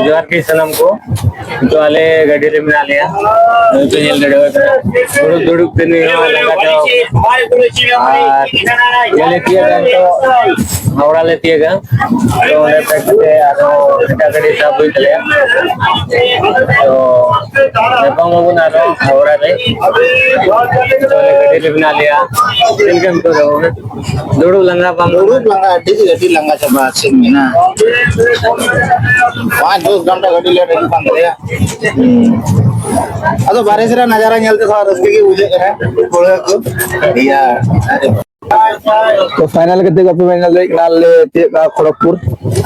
जोहार के सलाम को तो आले गाड़ी रे मिला लिया तो जेल गड़े होता दुड़ुक दुड़ुक दिन लगा तो ये लेती है तो हावड़ा लेती है तो उन्हें पैकते आरो kita गाड़ी सब हुई चले तो नेपांग लोगों ने आरो हावड़ा ले तो गाड़ी रे मिला लिया इनके तो दुड़ुक लंगा गड्डी लंगा चबा सिंह में ना 5-10 घंटा गड्डी ले रहे हैं अतो बारिश रा नजारा ñelte सा रस्ते की बुझे है थोड़ा को दिया तो फाइनल के देखो फाइनल एक नाल ले खड़गपुर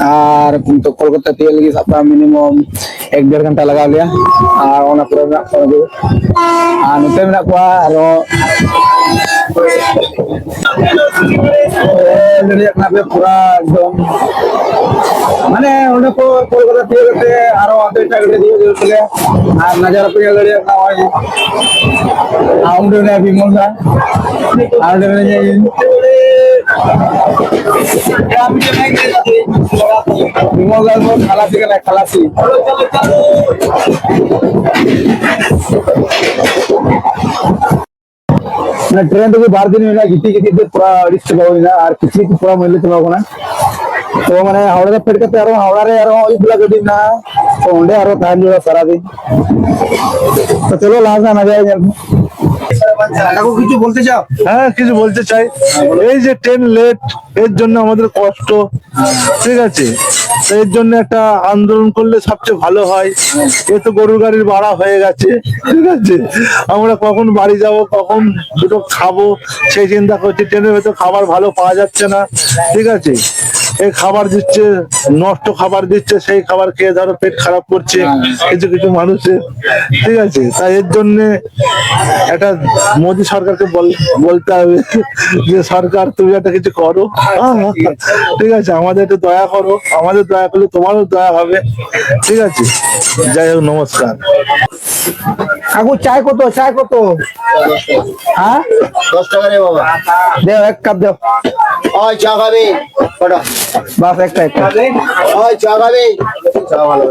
और तो कोलकाता तेल लगी अपना मिनिमम 1-1.5 घंटा लगा लिया और ओना पूरा ना और नते में को और पूरा एकदम माने ओने को कोलकाता तेल करते और आते टाइगर दिए दिए और नजारा पे गड़िया ना और आउंडे ने भी मोगा आउंडे ने विमोगल को खलासी का खलासी ना ट्रेन तो बाहर दिन में ना गिटी पूरा रिस्ट बावली ना और किसी की पूरा मिले चला होगा ना तो मैंने हावड़ा पेट करते यारो हावड़ा रे यारो इबला गड्डी ना तो ओंडे यारो टाइम जो सारा दिन तो चलो लास्ट ना जाए কিছু বলতে চাও? হ্যাঁ কিছু বলতে চাই এই যে ট্রেন লেট এর জন্য আমাদের কষ্ট ঠিক আছে এর জন্য একটা আন্দোলন করলে সবচেয়ে ভালো হয় এ তো গরুর গাড়ির ভাড়া হয়ে গেছে ঠিক আছে আমরা কখন বাড়ি যাব কখন দুটো খাবো সেই চিন্তা করছি ট্রেনের ভেতর খাবার ভালো পাওয়া যাচ্ছে না ঠিক আছে এই খাবার দিচ্ছে নষ্ট খাবার দিচ্ছে সেই খাবার খেয়ে ধরো পেট খারাপ করছে কিছু কিছু মানুষের ঠিক আছে তাই এর জন্য একটা মোদী সরকারকে বলতে হবে যে সরকার তুমি একটা কিছু করো ঠিক আছে আমাদের একটু দয়া করো আমাদের দয়া করলে তোমারও দয়া হবে ঠিক আছে যাই হোক নমস্কার কাকু চাই কত হ্যাঁ 10 টাকা রে বাবা দেও এক কাপ দেও ওই চা খাবে বাস একটা ওই চা খাবে চা ভালো